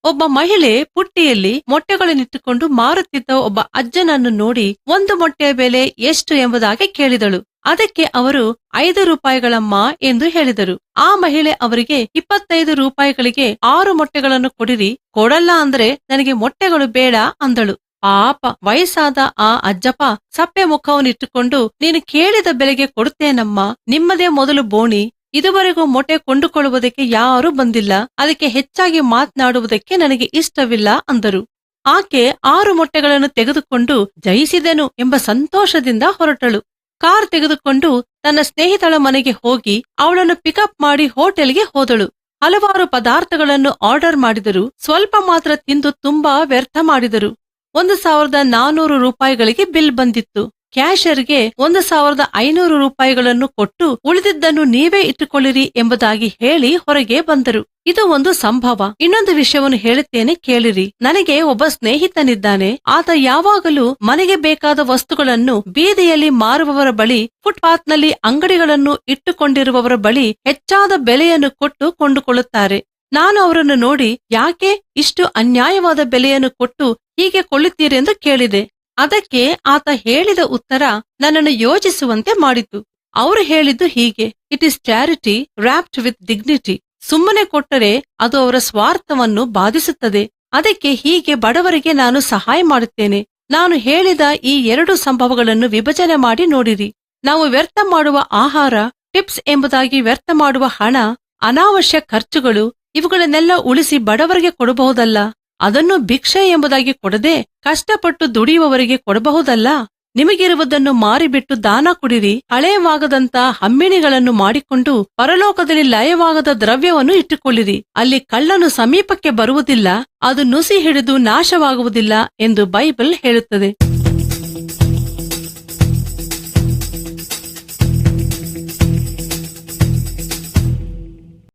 ಒಬ್ಬ ಮಹಿಳೆ ಪುಟ್ಟಿಯಲ್ಲಿ ಮೊಟ್ಟೆಗಳನ್ನಿಟ್ಟುಕೊಂಡು ಮಾರುತ್ತಿದ್ದ ಒಬ್ಬ ಅಜ್ಜನನ್ನು ನೋಡಿ ಒಂದು ಮೊಟ್ಟೆಯ ಬೆಲೆ ಎಷ್ಟು ಎಂಬುದಾಗಿ ಕೇಳಿದಳು. ಅದಕ್ಕೆ ಅವರು 5 ರೂಪಾಯಿಗಳಮ್ಮ ಎಂದು ಹೇಳಿದರು. ಆ ಮಹಿಳೆ ಅವರಿಗೆ 25 ರೂಪಾಯಿಗಳಿಗೆ 6 ಮೊಟ್ಟೆಗಳನ್ನು ಕೊಡಿರಿ, ಕೊಡಲ್ಲ ಅಂದ್ರೆ ನನಗೆ ಮೊಟ್ಟೆಗಳು ಬೇಡ ಅಂದಳು. ಪಾಪ ವಯಸ್ಸಾದ ಆ ಅಜ್ಜಪ್ಪ ಸಪ್ಪೆ ಮುಖವನ್ನಿಟ್ಟುಕೊಂಡು, ನೀನು ಕೇಳಿದ ಬೆಲೆಗೆ ಕೊಡುತ್ತೇನಮ್ಮ, ನಿಮ್ಮದೇ ಮೊದಲು ಬೋಣಿ, ಇದುವರೆಗೂ ಮೊಟ್ಟೆ ಕೊಂಡುಕೊಳ್ಳುವುದಕ್ಕೆ ಯಾರೂ ಬಂದಿಲ್ಲ, ಅದಕ್ಕೆ ಹೆಚ್ಚಾಗಿ ಮಾತನಾಡುವುದಕ್ಕೆ ನನಗೆ ಇಷ್ಟವಿಲ್ಲ ಅಂದರು. ಆಕೆ 6 ಮೊಟ್ಟೆಗಳನ್ನು ತೆಗೆದುಕೊಂಡು ಜಯಿಸಿದೆನು ಎಂಬ ಸಂತೋಷದಿಂದ ಹೊರಟಳು. ಕಾರ್ ತೆಗೆದುಕೊಂಡು ತನ್ನ ಸ್ನೇಹಿತಳ ಮನೆಗೆ ಹೋಗಿ ಅವಳನ್ನು ಪಿಕಪ್ ಮಾಡಿ ಹೋಟೆಲ್ಗೆ ಹೋದಳು. ಹಲವಾರು ಪದಾರ್ಥಗಳನ್ನು ಆರ್ಡರ್ ಮಾಡಿದರು. ಸ್ವಲ್ಪ ಮಾತ್ರ ತಿಂದು ತುಂಬಾ ವ್ಯರ್ಥ ಮಾಡಿದರು. 1400 ರೂಪಾಯಿಗಳಿಗೆ ಬಿಲ್ ಬಂದಿತ್ತು. ಕ್ಯಾಶಿಯರ್ಗೆ 1500 ರೂಪಾಯಿಗಳನ್ನು ಕೊಟ್ಟು ಉಳಿದಿದ್ದನ್ನು ನೀವೇ ಇಟ್ಟುಕೊಳ್ಳಿರಿ ಎಂಬುದಾಗಿ ಹೇಳಿ ಹೊರಗೆ ಬಂದರು. ಇದು ಒಂದು ಸಂಭವ. ಇನ್ನೊಂದು ವಿಷಯವನ್ನು ಹೇಳುತ್ತೇನೆ ಕೇಳಿರಿ. ನನಗೆ ಒಬ್ಬ ಸ್ನೇಹಿತನಿದ್ದಾನೆ. ಆತ ಯಾವಾಗಲೂ ಮನೆಗೆ ಬೇಕಾದ ವಸ್ತುಗಳನ್ನು ಬೀದಿಯಲ್ಲಿ ಮಾರುವವರ ಬಳಿ, ಫುಟ್ಪಾತ್ನಲ್ಲಿ ಅಂಗಡಿಗಳನ್ನು ಇಟ್ಟುಕೊಂಡಿರುವವರ ಬಳಿ ಹೆಚ್ಚಾದ ಬೆಲೆಯನ್ನು ಕೊಟ್ಟು ಕೊಂಡುಕೊಳ್ಳುತ್ತಾರೆ. ನಾನು ಅವರನ್ನು ನೋಡಿ, ಯಾಕೆ ಇಷ್ಟು ಅನ್ಯಾಯವಾದ ಬೆಲೆಯನ್ನು ಕೊಟ್ಟು ಹೀಗೆ ಕೊಳ್ಳುತ್ತೀರೆಂದು ಕೇಳಿದೆ. ಅದಕ್ಕೆ ಆತ ಹೇಳಿದ ಉತ್ತರ ನನ್ನನ್ನು ಯೋಚಿಸುವಂತೆ ಮಾಡಿತು. ಅವರು ಹೇಳಿದ್ದು ಹೀಗೆ: it is charity wrapped with dignity. ಸುಮ್ಮನೆ ಕೊಟ್ಟರೆ ಅದು ಅವರ ಸ್ವಾರ್ಥವನ್ನು ಬಾಧಿಸುತ್ತದೆ. ಅದಕ್ಕೆ ಹೀಗೆ ಬಡವರಿಗೆ ನಾನು ಸಹಾಯ ಮಾಡುತ್ತೇನೆ. ನಾನು ಹೇಳಿದ ಈ 2 ಸಂಭವಗಳನ್ನು ವಿಭಜನೆ ಮಾಡಿ ನೋಡಿರಿ. ನಾವು ವ್ಯರ್ಥ ಮಾಡುವ ಆಹಾರ, ಟಿಪ್ಸ್ ಎಂಬುದಾಗಿ ವ್ಯರ್ಥ ಮಾಡುವ ಹಣ, ಅನಾವಶ್ಯಕ ಖರ್ಚುಗಳು, ಇವುಗಳನ್ನೆಲ್ಲ ಉಳಿಸಿ ಬಡವರಿಗೆ ಕೊಡಬಹುದಲ್ಲ. ಅದನ್ನು ಭಿಕ್ಷೆ ಎಂಬುದಾಗಿ ಕೊಡದೆ ಕಷ್ಟಪಟ್ಟು ದುಡಿಯುವವರಿಗೆ ಕೊಡಬಹುದಲ್ಲ. ನಿಮಗಿರುವುದನ್ನು ಮಾರಿಬಿಟ್ಟು ದಾನ ಕೊಡಿರಿ. ಹಳೆಯವಾಗದಂತ ಹಮ್ಮಿಣಿಗಳನ್ನು ಮಾಡಿಕೊಂಡು ಪರಲೋಕದಲ್ಲಿ ಲಯವಾಗದ ದ್ರವ್ಯವನ್ನು ಇಟ್ಟುಕೊಳ್ಳಿರಿ. ಅಲ್ಲಿ ಕಳ್ಳನು ಸಮೀಪಕ್ಕೆ ಬರುವುದಿಲ್ಲ, ಅದು ನುಸಿ ಹಿಡಿದು ನಾಶವಾಗುವುದಿಲ್ಲ ಎಂದು ಬೈಬಲ್ ಹೇಳುತ್ತದೆ.